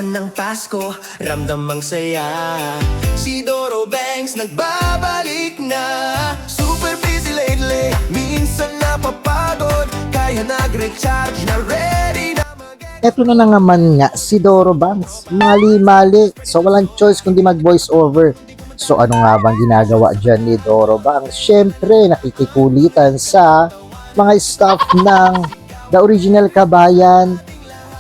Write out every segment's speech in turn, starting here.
buwan ng Pasko, ramdam ang saya. Si Doro Banks nagbabalik na. Super busy lately, minsan napapagod, kaya nag-recharge na ready na. Eto na naman nga si Doro Banks. Mali-mali. So walang choice kundi mag-voice over. So ano nga bang ginagawa dyan ni Doro Banks? Siyempre nakikikulitan sa mga staff ng The Original Kabayan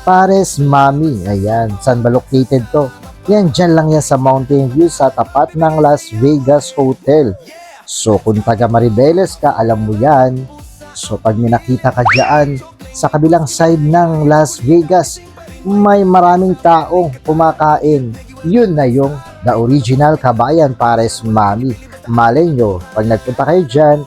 Pares Mami. Ayan, saan ba located to? Yan, dyan lang yan sa Mountain View sa tapat ng Las Vegas Hotel. So kung taga Maribeles ka, alam mo yan. So pag may nakita ka dyan sa kabilang side ng Las Vegas, may maraming taong kumakain. Yun na yung The Original Kabayan Pares Mami. Malay nyo, pag nagpunta kayo dyan,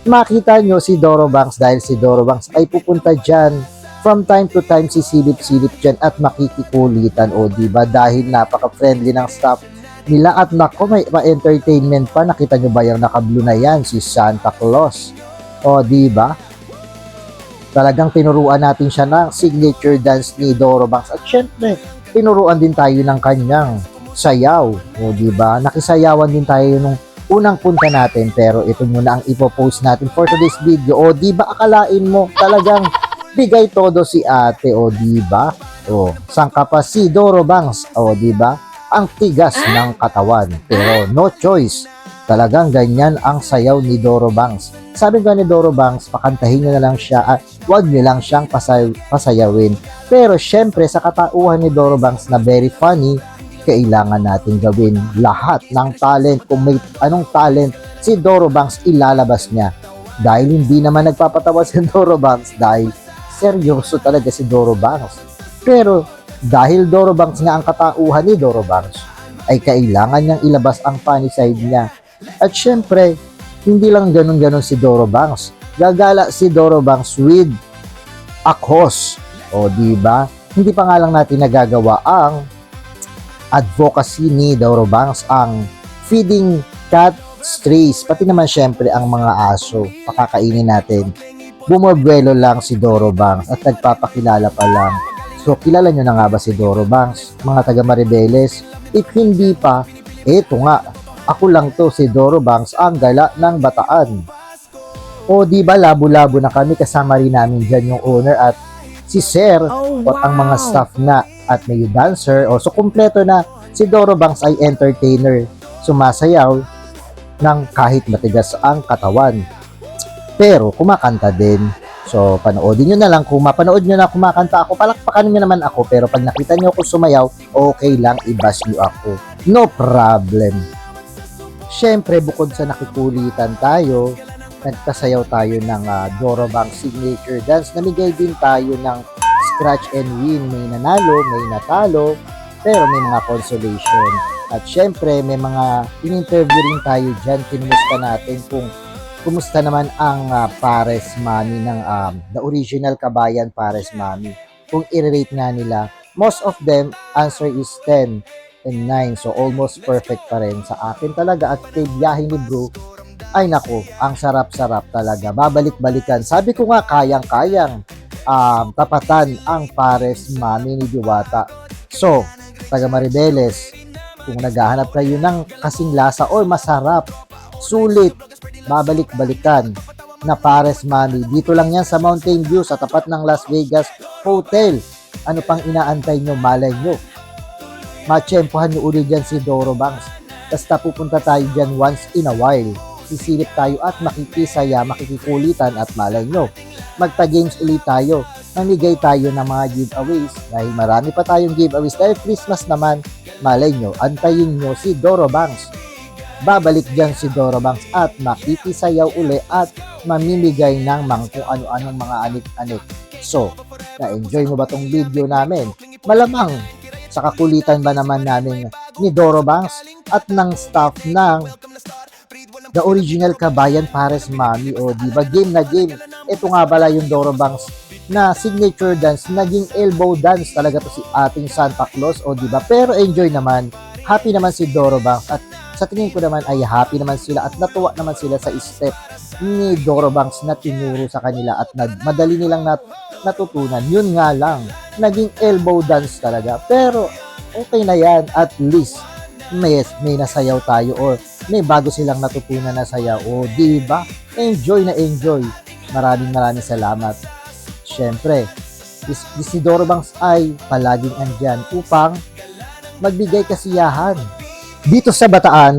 makita nyo si Doro Banks dahil si Doro Banks ay pupunta dyan. From time to time, sisilip-silip dyan at makikikulitan. O diba? Dahil napaka-friendly ng staff nila. At nako, may entertainment pa. Nakita nyo ba yung naka-blue na yan? Si Santa Claus. O diba? Talagang tinuruan natin siya ng signature dance ni Doro Banks. At syempre, tinuruan din tayo ng kanyang sayaw. O diba? Nakisayawan din tayo nung unang punta natin. Pero ito muna ang ipopost natin for today's video. O diba? Akalain mo talagang bigay todo si ate, o diba? O, sangka pa si Doro Banks, o diba? Ang tigas ng katawan, pero no choice. Talagang ganyan ang sayaw ni Doro Banks. Sabi ko ni Doro Banks, pakantahin nyo na lang siya at wag nyo lang siyang pasayawin. Pero syempre, sa katauhan ni Doro Banks na very funny, kailangan natin gawin lahat ng talent. Kung may anong talent, si Doro Banks ilalabas niya. Dahil hindi naman nagpapatawa si Doro Banks, dahil seryoso talaga si Doro Banks. Pero dahil Doro Banks nga ang katauhan ni Doro Banks, ay kailangan niyang ilabas ang funny side niya. At syempre, hindi lang ganun-ganun si Doro Banks. Gagala si Doro Banks with a cause. O diba? Hindi pa nga lang natin nagagawa ang advocacy ni Doro Banks, ang feeding cat strays, pati naman syempre ang mga aso, pakakainin natin. Bumabuelo lang si Doro Banks at nagpapakilala pa lang. So, kilala nyo na nga ba si Doro Banks? Mga taga Maribeles? If hindi pa, eto nga, ako lang to, si Doro Banks, ang gala ng Bataan. O di ba labo-labo na kami, kasama rin namin dyan yung owner at si Sir, at ang mga staff na at may dancer. O, so, kumpleto na. Si Doro Banks ay entertainer, sumasayaw ng kahit matigas ang katawan. Pero kumakanta din. So, panoodin nyo na lang. Kung mapanood nyo na kumakanta ako, palakpakan nyo naman ako. Pero pag nakita nyo ako sumayaw, okay lang, i-bash nyo ako. No problem. Siyempre, bukod sa nakikulitan tayo, nagkasayaw tayo ng Doro Banks signature dance. Namigay din tayo ng scratch and win. May nanalo, may natalo, pero may mga consolation. At siyempre, may mga in-interview rin tayo dyan. Kinumusta natin kung kumusta naman ang Pares Mami ng The Original Kabayan Pares Mami. Kung i-rate nga nila, most of them, answer is 10 and 9. So, almost perfect pa rin sa akin talaga. At kay biyahe ni Bro, ay nako, ang sarap-sarap talaga. Babalik-balikan. Sabi ko nga, kayang-kayang tapatan ang Pares Mami ni Diwata. So, taga Maribeles, kung naghahanap kayo ng kasing lasa or masarap, sulit, babalik-balikan na Pares Mami. Dito lang yan sa Mountain View, sa tapat ng Las Vegas Hotel. Ano pang inaantay nyo? Malay nyo, matsyempohan nyo ulit dyan si Doro Banks. Basta pupunta tayo dyan once in a while. Sisilip tayo at makikisaya, makikikulitan at malay nyo, magpa-games ulit tayo. Namigay tayo ng mga giveaways dahil marami pa tayong giveaways dahil Christmas naman. Malay nyo, antayin nyo si Doro Banks. Babalik dyan si Doro Banks at makikisayaw uli at mamimigay ng kung ano-anong mga anik-anik. So, na-enjoy mo ba tong video namin? Malamang sa kakulitan ba naman namin ni Doro Banks at ng staff ng The Original Kabayan Pares Mami. O diba, game na game. Ito nga pala yung Doro Banks na signature dance, naging elbow dance talaga to si ating Santa Claus. O diba, pero enjoy naman. Happy naman si Doro Banks at sa tingin ko naman ay happy naman sila at natuwa naman sila sa step ni Doro Banks na tinuro sa kanila at madali nilang natutunan. Yun nga lang, naging elbow dance talaga. Pero okay na yan. At least, may nasayaw tayo or may bago silang natutunan na sayaw. O, di ba? Enjoy na enjoy. Maraming salamat. Siyempre, Isidoro Banks ay palaging andyan upang magbigay kasiyahan dito sa Bataan.